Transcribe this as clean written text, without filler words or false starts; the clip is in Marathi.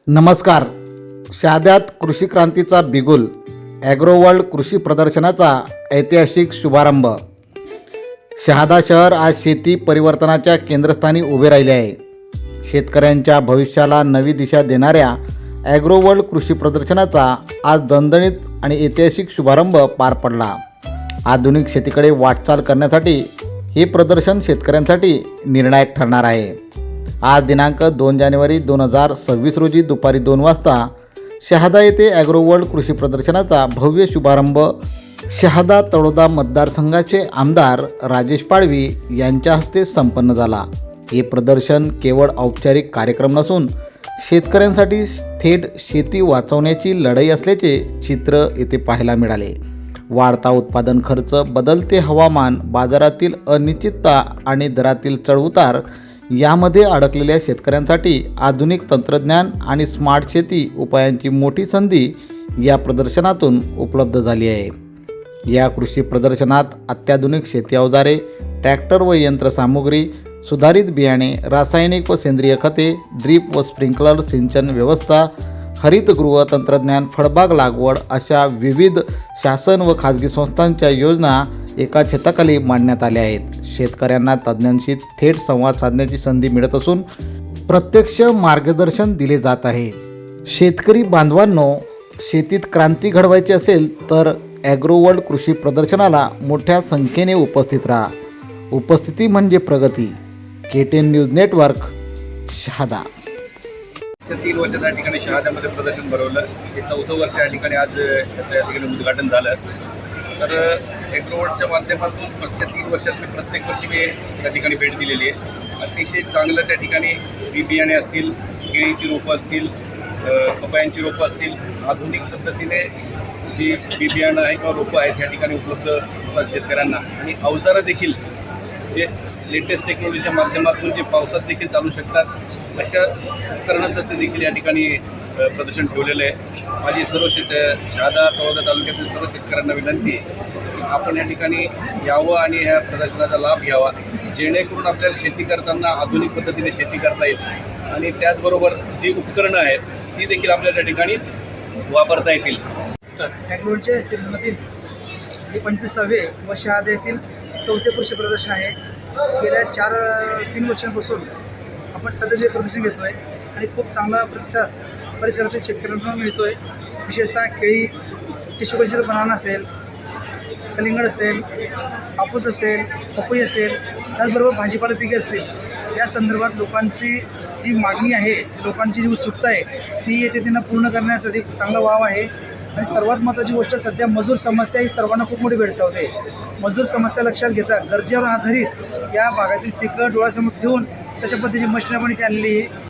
नमस्कार. शहाद्यात कृषी क्रांतीचा बिगुल, ॲग्रोवर्ल्ड कृषी प्रदर्शनाचा ऐतिहासिक शुभारंभ. शहादा शहर आज शेती परिवर्तनाच्या केंद्रस्थानी उभे राहिले आहे. शेतकऱ्यांच्या भविष्याला नवी दिशा देणाऱ्या ॲग्रोवर्ल्ड कृषी प्रदर्शनाचा आज दणदणीत आणि ऐतिहासिक शुभारंभ पार पडला. आधुनिक शेतीकडे वाटचाल करण्यासाठी हे प्रदर्शन शेतकऱ्यांसाठी निर्णायक ठरणार आहे. आज दिनांक 2 जानेवारी 2026 रोजी दुपारी 2 वाजता शहादा येथे ॲग्रोवर्ल्ड कृषी प्रदर्शनाचा भव्य शुभारंभ शहादा तळोदा मतदारसंघाचे आमदार राजेश पाडवी यांच्या हस्ते संपन्न झाला. हे प्रदर्शन केवळ औपचारिक कार्यक्रम नसून शेतकऱ्यांसाठी थेट शेती वाचवण्याची लढाई असल्याचे चित्र येथे पाहायला मिळाले. वाढता उत्पादन खर्च, बदलते हवामान, बाजारातील अनिश्चितता आणि दरातील चढउतार यामध्ये अडकलेल्या शेतकऱ्यांसाठी आधुनिक तंत्रज्ञान आणि स्मार्ट शेती उपायांची मोठी संधी या प्रदर्शनातून उपलब्ध झाली आहे. या कृषी प्रदर्शनात अत्याधुनिक शेती अवजारे, ट्रॅक्टर व यंत्रसामुग्री, सुधारित बियाणे, रासायनिक व सेंद्रिय खते, ड्रीप व स्प्रिंकलर सिंचन व्यवस्था, हरितगृह तंत्रज्ञान, फळबाग लागवड अशा विविध शासन व खाजगी संस्थांच्या योजना एका छताखाली मांडण्यात आल्या आहेत. शेतकऱ्यांना तज्ज्ञांशी थेट संवाद साधण्याची संधी मिळत असून प्रत्यक्ष मार्गदर्शन दिले जात आहे. शेतकरी बांधवांनो, शेतीत क्रांती घडवायची असेल तर ॲग्रोवर्ल्ड कृषी प्रदर्शनाला मोठ्या संख्येने उपस्थित राहा. उपस्थिती म्हणजे प्रगती. KTN news network, Shahada. 3 वर्ष त्या ठिकाणी शहाद्यामध्ये प्रदर्शन भरवलं. हे 4थं वर्ष या ठिकाणी आज याचं या ठिकाणी उद्घाटन झालं. तर ॲग्रोवर्ल्डच्या माध्यमातून मागच्या 3 वर्षात मी प्रत्येक वर्षी मी त्या ठिकाणी भेट दिलेली आहे. अतिशय चांगलं त्या ठिकाणी बियाणे असतील, केळीची रोपं असतील, पपयांची रोपं असतील, आधुनिक पद्धतीने जी बियाणं आहे किंवा रोपं आहेत त्या ठिकाणी उपलब्ध होतात शेतकऱ्यांना. आणि अवजारं देखील जे लेटेस्ट टेक्नॉलॉजीच्या माध्यमातून जे पावसात देखील चालू शकतात अशा उपकरणाचं ते देखील या ठिकाणी प्रदर्शन ठेवलेलं आहे. माझी सर्व शहादा तळोदा तालुक्यातील सर्व शेतकऱ्यांना विनंती आहे की आपण या ठिकाणी यावं आणि ह्या प्रदर्शनाचा लाभ घ्यावा, जेणेकरून आपल्याला शेती करताना आधुनिक पद्धतीने शेती करता येईल आणि त्याचबरोबर जी उपकरणं आहेत ती देखील आपल्याला त्या ठिकाणी वापरता येतील. ॲग्रोवर्ल्डच्या सिरीजमधील हे 25वे व शहादा येथील 4थे कृषी प्रदर्शन आहे. गेल्या 3 वर्षांपासून आपण सतत हे प्रदर्शन घेतो आहे आणि खूप चांगला प्रतिसाद परिसरातील शेतकऱ्यांना मिळतो आहे. विशेषतः केळी, टिश्यू कल्चर बनाना असेल, कलिंगड असेल, कापूस असेल, पपई असेल, त्याचबरोबर भाजीपाला पिके असतील, या संदर्भात लोकांची जी मागणी आहे, लोकांची जी उत्सुकता आहे ती येथे त्यांना पूर्ण करण्यासाठी चांगला वाव आहे. आणि सर्वात महत्त्वाची गोष्ट, सध्या मजूर समस्या ही सर्वांना खूप मोठी भेडसावते. मजूर समस्या लक्षात घेता गरजेवर आधारित या भागातील पिकं डोळ्यासमोर ठेवून तशा पद्धतीची मशिनरी पण इथे आणलेली आहे.